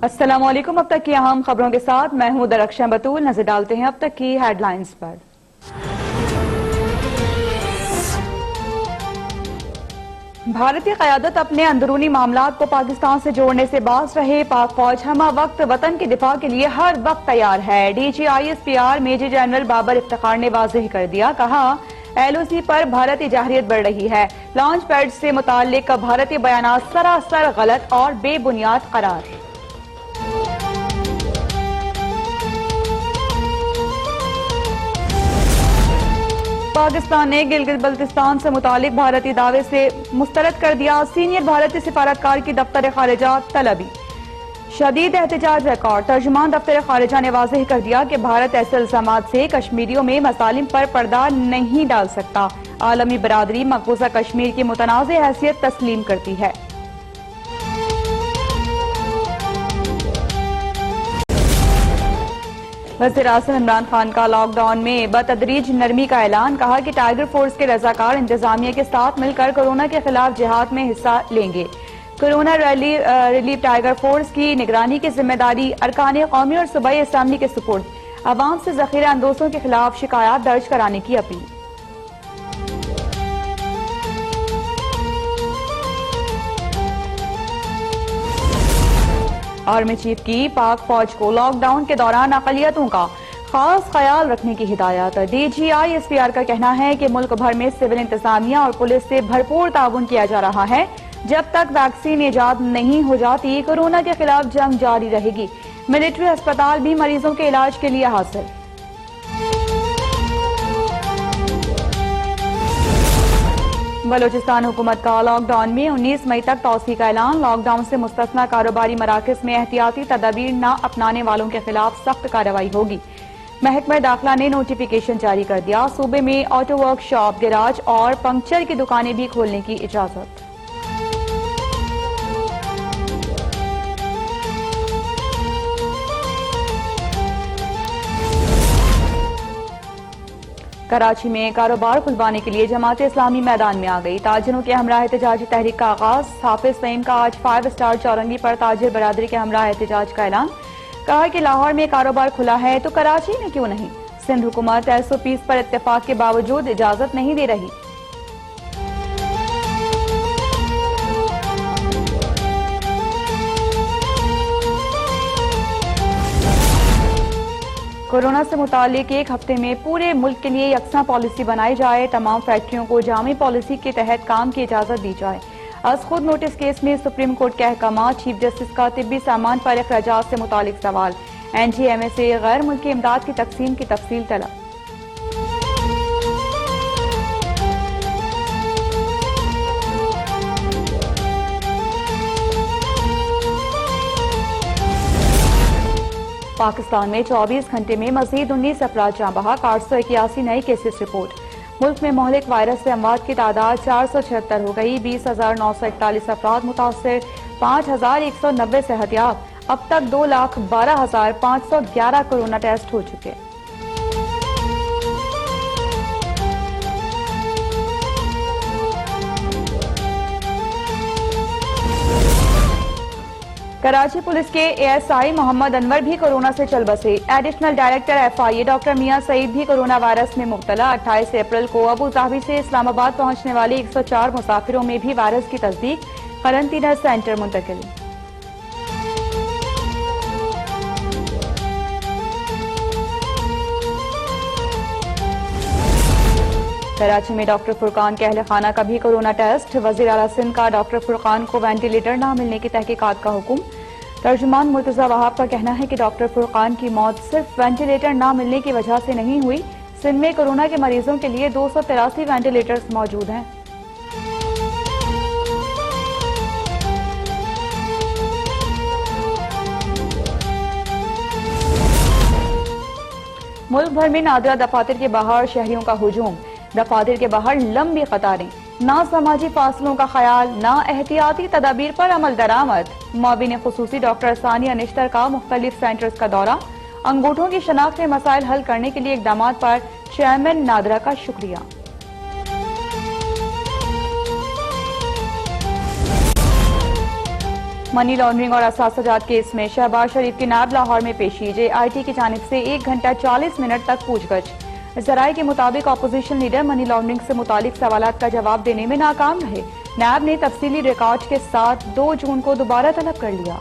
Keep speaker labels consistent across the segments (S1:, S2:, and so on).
S1: अस्सलाम वालेकुम। अब तक की अहम खबरों के साथ मैं हूं दरख्शां बतूल। नजर डालते हैं अब तक की हेडलाइंस पर। भारतीय क़यादत अपने अंदरूनी मामलात को पाकिस्तान से जोड़ने से बाज रहे। पाक फौज हमा वक्त वतन के दिफा के लिए हर वक्त तैयार है। DGISPR major general Babar Iftikhar ने वाज़ेह कर दिया, कहा LOC पर भारतीय जाहिरियत बढ़ रही है। लॉन्च पैड से मुताल्लिक भारतीय बयानात सरासर गलत और बेबुनियाद करार। पाकिस्तान ने गिलगित बल्तिस्तान से मुतालिक भारतीय दावे से मुस्तरद कर दिया। सीनियर भारतीय सिफारतकार की दफ्तर खारिजा तलबी। शदीद एहतजाज रिकॉर्ड। तर्जुमान दफ्तर खारिजा ने वाज़ेह कर दिया कि भारत ऐसे इल्जामात से कश्मीरियों में मसालिम पर पर्दा नहीं डाल सकता। आलमी बरादरी मकबूजा कश्मीर की मुतनाज़ हैसियत तस्लीम करती है। वज़ीर-ए-आज़म इमरान खान का लॉकडाउन में बतदरीज नरमी का ऐलान। कहा कि टाइगर फोर्स के रजाकार इंतजामिया के साथ मिलकर कोरोना के खिलाफ जिहाद में हिस्सा लेंगे। कोरोना रिलीफ टाइगर फोर्स की निगरानी की जिम्मेदारी अरकान कौमी और सूबाई असम्बली के सुपुर्द। अवाम से ज़ख़ीरा अंदोजों के खिलाफ शिकायत दर्ज कराने की अपील। आर्मी चीफ की पाक फौज को लॉकडाउन के दौरान अक़लियतों का खास ख्याल रखने की हिदायत। DGISPR का कहना है कि मुल्क भर में सिविल इंतजामिया और पुलिस से भरपूर ताउन किया जा रहा है। जब तक वैक्सीन ईजाद नहीं हो जाती कोरोना के खिलाफ जंग जारी रहेगी। मिलिट्री अस्पताल भी मरीजों के इलाज के लिए हाजिर। बलोचिस्तान हुकूमत का लॉकडाउन में 19 मई तक तौसी का ऐलान। लॉकडाउन से मुस्तस्ना कारोबारी मराकज में एहतियाती तदाबीर न अपनाने वालों के खिलाफ सख्त कार्रवाई होगी। महकमा दाखिला ने नोटिफिकेशन जारी कर दिया। सूबे में ऑटो वर्कशॉप, गैराज और पंक्चर की दुकानें भी खोलने की इजाजत। कराची में कारोबार खुलवाने के लिए जमात इस्लामी मैदान में आ गई। ताजिरों के हमरा एहतजाजी तहरीक का आगाज। हाफिज सईम का आज 5 स्टार चौरंगी पर ताजिर बरादरी के हमरा एहतजाज का ऐलान। कहा कि लाहौर में कारोबार खुला है तो कराची में क्यों नहीं। सिंध हुकूमत SOPs पर इत्तेफाक के बावजूद इजाजत नहीं दे रही। कोरोना से मुतालिक एक हफ्ते में पूरे मुल्क के लिए यकसा पॉलिसी बनाई जाए। तमाम फैक्ट्रियों को जामी पॉलिसी के तहत काम की इजाजत दी जाए। आज खुद नोटिस केस में सुप्रीम कोर्ट के अहकाम। चीफ जस्टिस का तिब्बी सामान पर अखराजात से मुतालिक सवाल। NGMA से गैर मुल्की इमदाद की तकसीम की तफसील तलब। पाकिस्तान में 24 घंटे में मजीद 19 अफराद जाँ बहक। 881 नए केसेस रिपोर्ट। मुल्क में मोहलिक वायरस से अमवात की तादाद 476 हो गई। 20,941 अफराद मुतासर। 5,190 सेहतियाब। अब तक 2,12,511 कोरोना टेस्ट हो चुके। कराची पुलिस के ASI मोहम्मद अनवर भी कोरोना से चल बसे। एडिशनल डायरेक्टर FIA डॉक्टर मियां सईद भी कोरोना वायरस में मुब्तला। 28 अप्रैल को अबू धाबी से इस्लामाबाद पहुंचने वाले 104 मुसाफिरों में भी वायरस की तस्दीक। क्वारंटीन सेंटर मुंतकिल। कराची में डॉक्टर फुरकान के अहले खाना का भी कोरोना टेस्ट। वज़ीर आला सिंध का डॉक्टर फुरकान को वेंटिलेटर न मिलने की तहकीकात का हुक्म। तर्जुमान मुर्तजा वहाब का कहना है कि डॉक्टर फुरकान की मौत सिर्फ वेंटिलेटर न मिलने की वजह से नहीं हुई। सिंध में कोरोना के मरीजों के लिए 283 वेंटिलेटर्स मौजूद हैं। मुल्क भर में नादरा दफातर के बाहर शहरियों का हुजूम। दफातर के बाहर लंबी कतारें। ना समाजी फासलों का ख्याल, ना एहतियाती तदाबीर पर अमल दरामद। मुआविन खुसूसी डॉक्टर सानिया निश्तर का मुख्तलिफ सेंटर्स का दौरा। अंगूठों की शनाख्त में मसाइल हल करने के लिए इकदामात पर चेयरमैन नादरा का शुक्रिया। मनी लॉन्ड्रिंग और असासजात केस में शहबाज शरीफ की नायब लाहौर में पेशी। JIT की जानिब से 1 घंटा 40 मिनट तक पूछगछ। जराये के मुताबिक अपोजिशन लीडर मनी लॉन्ड्रिंग से मुतालिक सवालात का जवाब देने में नाकाम रहे। नायब ने तफसीली रिकॉर्ड के साथ 2 जून को दोबारा तलब कर लिया।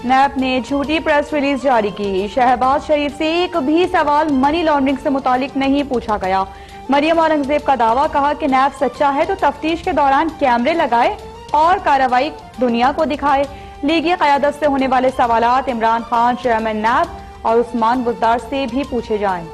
S1: नैब ने झूठी प्रेस रिलीज जारी की। शहबाज शरीफ से एक भी सवाल मनी लॉन्ड्रिंग से मुतालिक नहीं पूछा गया। मरियम औरंगजेब का दावा, कहा कि नैब सच्चा है तो तफ्तीश के दौरान कैमरे लगाए और कार्रवाई दुनिया को दिखाए। लीगी क़यादत से होने वाले सवालात इमरान खान, चेयरमैन नैब और उस्मान बुज़दार से भी पूछे जाएं।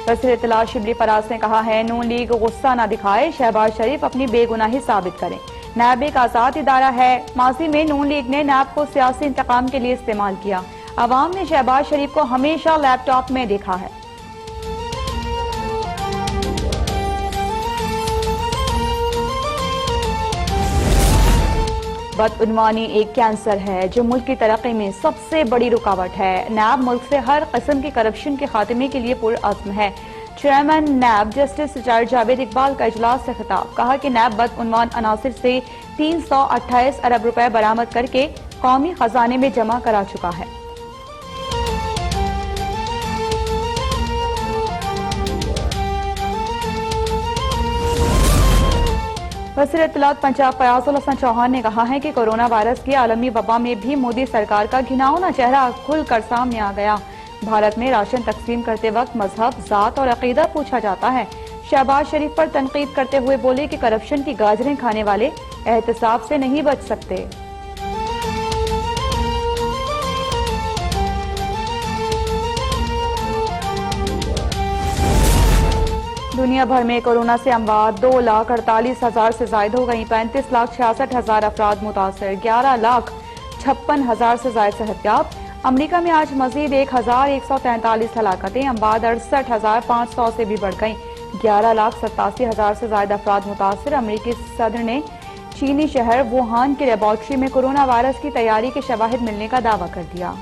S1: वज़ीर इत्तला शिबली फराज ने कहा है, नून लीग गुस्सा न दिखाए, शहबाज शरीफ अपनी बेगुनाही साबित करें। नैब एक आजाद इदारा है। माजी में नून लीग ने नैब को सियासी इंतकाम के लिए इस्तेमाल किया। अवाम ने शहबाज शरीफ को हमेशा लैपटॉप में देखा है। बदउनवानी एक कैंसर है जो मुल्क की तरक्की में सबसे बड़ी रुकावट है। नैब मुल्क से हर किस्म की करप्शन के खात्मे के लिए पुरअज़्म है। Chairman NAB justice retired Javed Iqbal का इजलास से खिताब, कहा कि नैब बदउनवान अनासिर से 328 अरब रुपए बरामद करके कौमी खजाने में जमा करा चुका है। वज़ीर इत्तलात पंजाब फयाजुल हसन चौहान ने कहा है कि कोरोना वायरस की आलमी वबा में भी मोदी सरकार का घिनौना चेहरा खुलकर सामने आ गया। भारत में राशन तकसीम करते वक्त मजहब, जात और अकीदा पूछा जाता है। शहबाज शरीफ पर तनकीद करते हुए बोले कि करप्शन की गाजरें खाने वाले एहतसाब से नहीं बच सकते। दुनिया भर में कोरोना से अमवात 2,48,000 से जायद हो गई। 35,66,000 अफराद मुतासर, 11,56,000 से जायद सेहतयाब। अमरीका में आज मजीद 1,143 हलाकतें, अमवात 68,500 से भी बढ़ गई। 11,87,000 से जायद अफराद मुतासर। अमरीकी सदर ने चीनी शहर वुहान की लेबॉर्ट्री में कोरोना वायरस की तैयारी के शवाहिद मिलने का दावा कर दिया।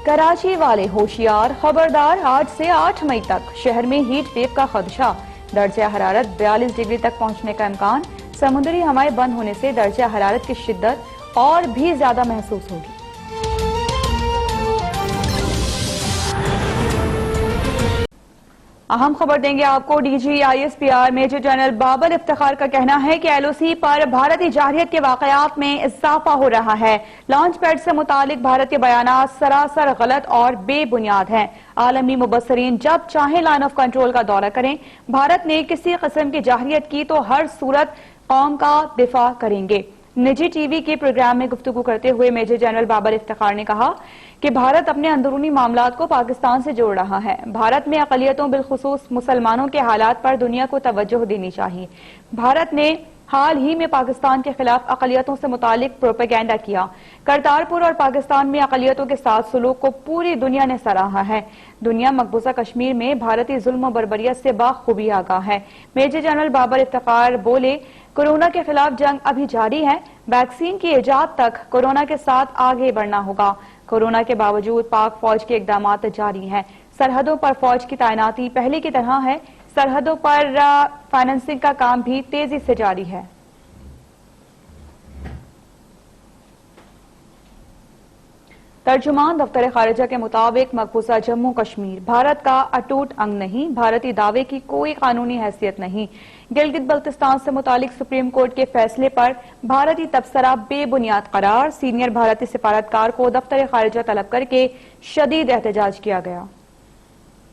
S1: कराची वाले होशियार, खबरदार, आज से 8 मई तक शहर में हीट वेव का खदशा। दर्जा हरारत 42 डिग्री तक पहुंचने का इम्कान। समुद्री हवाएं बंद होने से दर्जा हरारत की शिद्दत और भी ज्यादा महसूस होगी। अहम खबर देंगे आपको। DG ISPR major general Babar Iftikhar का कहना है कि LOC पर भारतीय जारहियत के वाकयात में इजाफा हो रहा है। लॉन्च पैड से मुतालिक भारतीय बयानात सरासर गलत और बेबुनियाद हैं। आलमी मुबस्सरीन जब चाहे लाइन ऑफ कंट्रोल का दौरा करें। भारत ने किसी किस्म की जारहियत की तो हर सूरत कौम का दिफा करेंगे। निजी टीवी के प्रोग्राम में गुफ्तगू करते हुए मेजर जनरल बाबर इफ्तिखार ने कहा कि भारत अपने अंदरूनी मामलात को पाकिस्तान से जोड़ रहा है। भारत में अक़लियतों, बिलखुसूस मुसलमानों के हालात पर दुनिया को तवज्जो देनी चाहिए। भारत ने हाल ही में पाकिस्तान के खिलाफ अक़लियतों से मुतालिक प्रोपेगेंडा किया। करतारपुर और पाकिस्तान में अक़लियतों के साथ सलूक को पूरी दुनिया ने सराहा है। दुनिया मकबूजा कश्मीर में भारतीय जुल्म और बर्बरियत से बाखूबी आगाह है। मेजर जनरल बाबर इफ्तिखार बोले, कोरोना के खिलाफ जंग अभी जारी है। वैक्सीन की इजाद तक कोरोना के साथ आगे बढ़ना होगा। कोरोना के बावजूद पाक फौज के इकदामात जारी हैं। सरहदों पर फौज की तैनाती पहले की तरह है। सरहदों पर फाइनेंसिंग का काम भी तेजी से जारी है। तर्जुमान दफ्तर खारिजा के मुताबिक मकबूजा जम्मू कश्मीर भारत का अटूट अंग नहीं। भारतीय दावे की कोई कानूनी हैसियत नहीं। गिलगित बल्तिस्तान से मुतालिक सुप्रीम कोर्ट के फैसले पर भारतीय तबसरा बेबुनियाद करार। सीनियर भारतीय सिफारतकार को दफ्तर खारिजा तलब करके शदीद एहतजाज किया गया।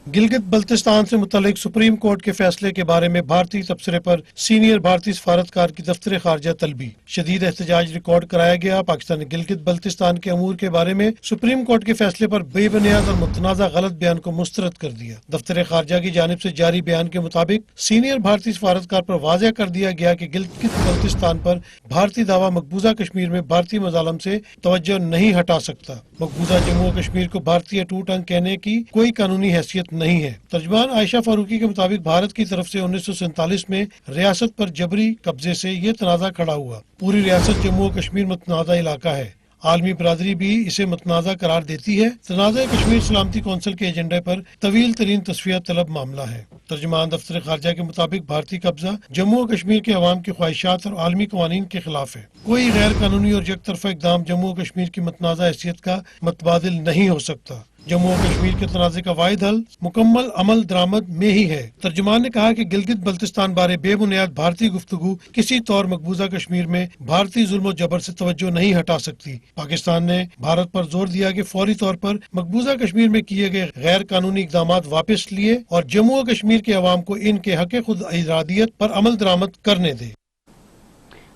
S2: गिलगित बल्तिस्तान से मुतालिक सुप्रीम कोर्ट के फैसले के बारे में भारतीय तबसरे पर सीनियर भारतीय सफारतकार की दफ्तर खारजा तलबी। शदीद एहतजाज रिकॉर्ड कराया गया। पाकिस्तान ने गिलगित बल्तिस्तान के अमूर के बारे में सुप्रीम कोर्ट के फैसले पर बेबुनियाद और मुतनाज़ा गलत बयान को मुस्तरद कर दिया। दफ्तर खारजा की जानिब से जारी बयान के मुताबिक सीनियर भारतीय सफारतकार पर वाज़ेह कर दिया गया कि गिलगित बल्तिस्तान पर भारतीय दावा मकबूजा कश्मीर में भारतीय मज़ालम से तवज्जो नहीं हटा सकता। मकबूजा जम्मू और कश्मीर को भारतीय अटूट अंग कहने की कोई कानूनी हैसियत नहीं है। तर्जमान आयशा फारूकी के मुताबिक भारत की तरफ से 1947 में रियासत पर जबरी कब्जे से ये तनाज़ा खड़ा हुआ। पूरी रियासत जम्मू और कश्मीर मतनाज़ा इलाका है। आलमी बरादरी भी इसे मतनाज़ा करार देती है। तनाज़ा कश्मीर सलामती कौंसिल के एजेंडे पर तवील तरीन तस्वीर तलब मामला है। तर्जमान दफ्तर खारजा के मुताबिक भारतीय कब्जा जम्मू और कश्मीर के अवाम की ख्वाहिशात और आलमी कवानीन के खिलाफ है। कोई गैर कानूनी और यकतरफा इकदाम जम्मू और कश्मीर की मतनाज़ा हैसियत का मतबादिल नहीं हो सकता। जम्मू और कश्मीर के तनाज़े का वाहिद हल मुकम्मल अमल दरामद में ही है। तर्जुमान ने कहा कि गिलगित बल्तिस्तान बारे बेबुनियाद भारतीय गुफ्तगू किसी तौर मकबूजा कश्मीर में भारतीय जुल्म जबर से तवज्जो नहीं हटा सकती। पाकिस्तान ने भारत पर जोर दिया कि फौरी तौर पर मकबूजा कश्मीर में किए गए गैर कानूनी इकदाम वापस लिए और जम्मू और कश्मीर के अवाम को इनके हक खुद इरादियत पर अमल दरामद करने दे।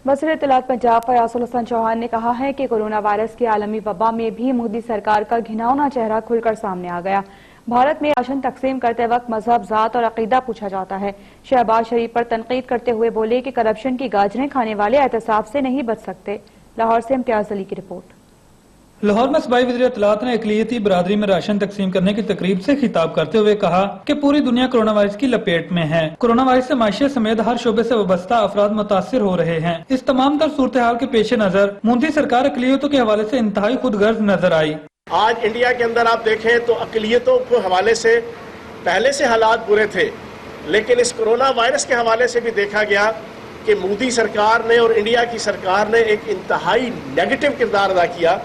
S1: वज़ीर इत्तलात पंजाब फयाज उल हसन चौहान ने कहा है कि कोरोना वायरस की आलमी वबा में भी मोदी सरकार का घिनौना चेहरा खुलकर सामने आ गया। भारत में राशन तकसीम करते वक्त मजहब, जात और अकीदा पूछा जाता है। शहबाज शरीफ पर तनकीद करते हुए बोले कि करप्शन की गाजरें खाने वाले एहतसाब से नहीं बच सकते। लाहौर से इम्तियाज अली की रिपोर्ट।
S3: लाहौर में सूबाई वज़ीर इत्तलात ने अक़लियती बरादरी में राशन तकसीम करने की तकरीब से खिताब करते हुए कहा कि पूरी दुनिया कोरोना वायरस की लपेट में है। कोरोना वायरस से माशियत समेत हर शोबे से वाबस्ता अफराद मुतासिर हो रहे हैं। इस तमाम तर सूरत हाल के पेश नजर मोदी सरकार अक़लियतों के हवाले से इंतहाई खुदगर्ज नजर आई।
S4: आज इंडिया के अंदर आप देखें तो अक़लियतों के हवाले से पहले से हालात बुरे थे, लेकिन इस कोरोना वायरस के हवाले से भी देखा गया कि मोदी सरकार ने और इंडिया की सरकार ने एक इंतहाई नेगेटिव किरदार अदा किया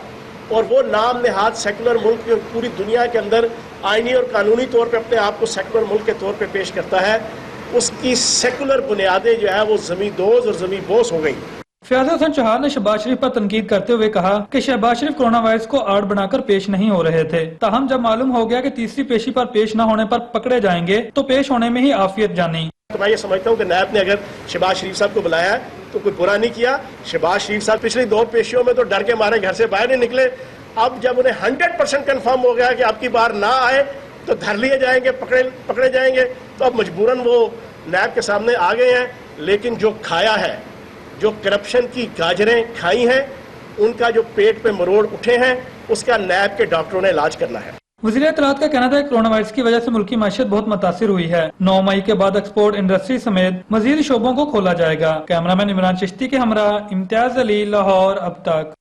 S4: और वो नाम नेहाद सेकुलर मुल्क की पूरी दुनिया के अंदर आईनी और कानूनी तौर पे अपने आप को सेकुलर मुल्क के तौर पे पेश करता है, उसकी सेकुलर बुनियादें जो है वो ज़मींदोज़ और ज़मींबोस हो गई।
S3: फयाज हसन चौहान ने शहबाज शरीफ पर तनकीद करते हुए कहा कि शहबाज शरीफ कोरोना वायरस को आड़ बनाकर पेश नहीं हो रहे थे। ताहम जब मालूम हो गया कि तीसरी पेशी पर पेश न होने पर पकड़े जाएंगे तो पेश होने में ही आफियत जानी।
S4: तो मैं ये समझता हूँ कि नायब ने अगर शहबाज शरीफ साहब को बुलाया है तो कोई बुरा नहीं किया। शहबाज शरीफ साहब पिछली 2 पेशियों में तो डर के मारे घर से बाहर नहीं निकले। अब जब उन्हें 100% कन्फर्म हो गया कि अब की बार ना आए तो धर लिए जाएंगे, पकड़े जाएंगे, तो अब मजबूरन वो नायब के सामने आ गए हैं। लेकिन जो खाया है, जो करप्शन की गाजरें खाई हैं, उनका जो पेट पे मरोड़ उठे हैं, उसका नायब के डॉक्टरों ने इलाज करना है।
S3: वज़ीर इत्तलात का कहना था कि कोरोना वायरस की वजह से मुल्क की माशियत बहुत मुतासिर हुई है। 9 मई के बाद एक्सपोर्ट इंडस्ट्री समेत मजीद शोबों को खोला जाएगा। कैमरामैन इमरान चिश्ती के हमरा इम्तियाज अली, लाहौर। अब तक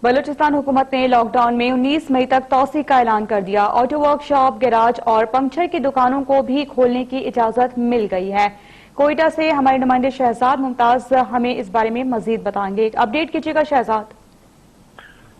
S1: बलूचिस्तान हुकूमत ने लॉकडाउन में 19 मई तक तौसी का ऐलान कर दिया। ऑटो वर्कशॉप, गैराज और पंक्चर की दुकानों को भी खोलने की इजाजत मिल गई है। कोयटा से हमारे नुमाइंदे शहजाद मुमताज हमें इस बारे में मजीद बताएंगे। अपडेट कीजिएगा शहजाद।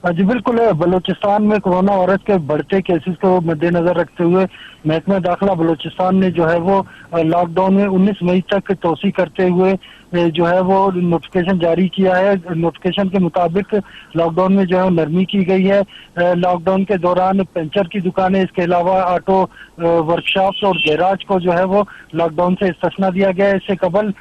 S5: जी बिल्कुल, बलूचिस्तान में कोरोना वायरस के बढ़ते केसेस को मद्देनजर रखते हुए महकमा दाखिला बलूचिस्तान ने जो है वो लॉकडाउन में 19 मई तक तोसी करते हुए जो है वो नोटिफिकेशन जारी किया है। नोटिफिकेशन के मुताबिक लॉकडाउन में जो है नरमी की गई है। लॉकडाउन के दौरान पंचर की दुकानें, इसके अलावा ऑटो वर्कशॉप्स और गैराज को जो है वो लॉकडाउन से इस्तिस्ना दिया गया है। इससे कबल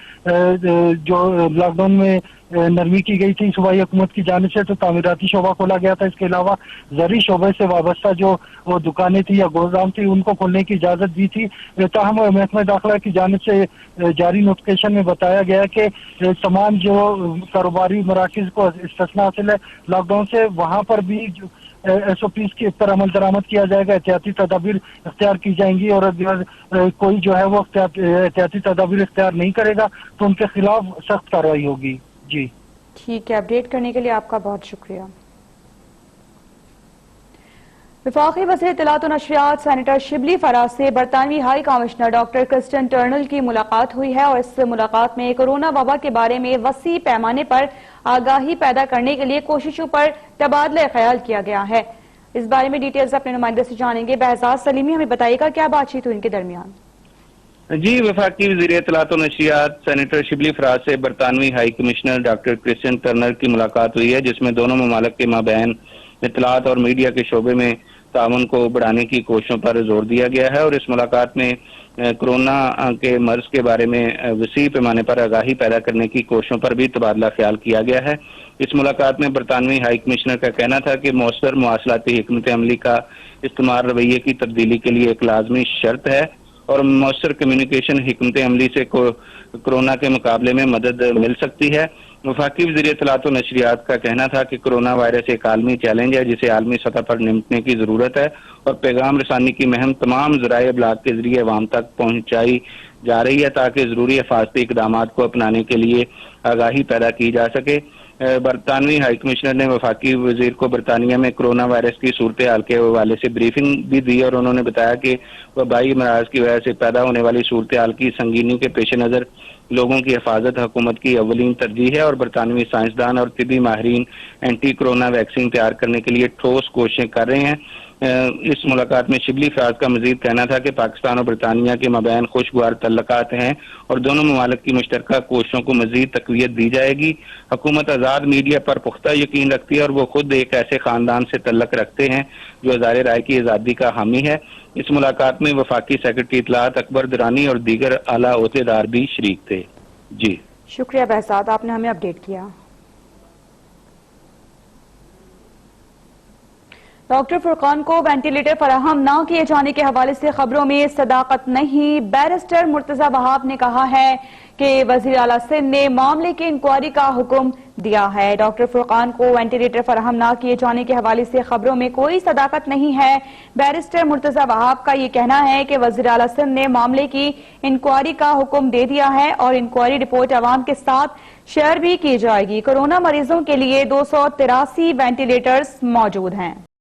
S5: जो लॉकडाउन में नरमी की गई थी सूबाई हुकूमत की जानिब से, तो तामीराती शोबा खोला गया था। इसके अलावा ज़री शोबे से वाबस्ता जो वो दुकानें थी या गोदाम थी, उनको खोलने की इजाज़त दी थी। ताहम महकमा दाखिला की जानिब से जारी नोटिफिकेशन में बताया गया कि तमाम जो कारोबारी मराकज़ को इस्तिस्ना हासिल है लॉकडाउन से, वहाँ पर भी SOPs के पर अमल दरामद किया जाएगा। एहतियाती तदाबीर इख्तियार की जाएंगी और अगर कोई जो है वो एहतियाती तदाबीर इख्तियार नहीं करेगा तो उनके खिलाफ सख्त कार्रवाई होगी। जी
S1: ठीक है, अपडेट करने के लिए आपका बहुत शुक्रिया। वफाकी वज़ीर इत्तलात और नशरियात सेनेटर शिबली फराज से बरतानवी high commissioner doctor Christian Turner की मुलाकात हुई है और इस मुलाकात में कोरोना वबा के बारे में वसी पैमाने पर आगाही पैदा करने के लिए कोशिशों पर तबादला ख्याल किया गया है। इस बारे में डिटेल्स अपने नुमाइंदे से जानेंगे। बहजाद सलीमी हमें बताएगा क्या बातचीत हुई इनके दरमियान।
S6: जी, वफाकी वज़ीर इत्तलात और नशरियात सेनेटर शिबली फराज से बरतानवी high commissioner doctor Christian Turner की मुलाकात हुई है, जिसमें दोनों ममालिक के माबैन इत्तलात और मीडिया के शोबे में ताउन को बढ़ाने की कोशिशों पर जोर दिया गया है। और इस मुलाकात में कोरोना के मर्ज के बारे में वसी पैमाने पर आगाही पैदा करने की कोशिशों पर भी तबादला ख्याल किया गया है। इस मुलाकात में बरतानवी हाई कमिश्नर का कहना था कि मौसर मुवासलाती हिकमत अमली का इस्तेमाल रवैये की तब्दीली के लिए एक लाजमी शर्त है और मौसर कम्युनिकेशन हिकमत अमली से कोरोना के मुकाबले में मदद मिल सकती है। वफाकी वज़ीर इत्तलात और नशरियात का कहना था कि कोरोना वायरस एक आलमी चैलेंज है जिसे आलमी सतह पर निपटने की जरूरत है और पैगाम रसानी की मुहिम तमाम ज़राए इब्लाग के जरिए अवाम तक पहुंचाई जा रही है ताकि जरूरी हिफाजती इकदाम को अपनाने के लिए आगाही पैदा की जा सके। बरतानवी हाई कमिश्नर ने वफाकी वजीर को बरतानिया में कोरोना वायरस की सूरत हाल के हवाले से ब्रीफिंग भी दी और उन्होंने बताया कि वबाई मराज की वजह से पैदा होने वाली सूरत हाल की संगीनी के पेश नज़र लोगों की हिफाजत हुकूमत की अवलीन तरजीह है और बरतानवी साइंसदान और तिबी माहिरीन एंटी कोरोना वैक्सीन तैयार करने के लिए ठोस कोशिशें कर रहे हैं। इस मुलाकात में शिबली फराज का मजीद कहना था कि पाकिस्तान और बरतानिया के मबैन खुशगवार तल्लकात हैं और दोनों ममालिक की मुश्तरका कोशिशों को मजीद तकवीत दी जाएगी। हुकूमत आज़ाद मीडिया पर पुख्ता यकीन रखती है और वो खुद एक ऐसे खानदान से तल्लक रखते हैं जो इज़हार राय की आज़ादी का हामी है। इस मुलाकात में वफाकी सेक्रेटरी इत्तलात अकबर दुरानी और दीगर आला ओहदेदार भी शरीक थे। जी
S1: शुक्रिया बहसाद, आपने हमें अपडेट किया। डॉक्टर फुरकान को वेंटिलेटर फराहम न किए जाने के हवाले से खबरों में सदाकत नहीं। बैरिस्टर मुर्तजा वहाब ने कहा है कि वजीर आला सिंध ने मामले की इंक्वायरी का हुक्म दिया है। डॉक्टर फुरकान को वेंटिलेटर फराहम न किए जाने के हवाले से खबरों में कोई सदाकत नहीं है। बैरिस्टर मुर्तजा वहाब का ये कहना है कि वजीर आला सिंध ने मामले की इंक्वायरी का हुक्म दे दिया है और इंक्वायरी रिपोर्ट अवाम के साथ शेयर भी की जाएगी। कोरोना मरीजों के लिए 283 वेंटिलेटर्स मौजूद हैं।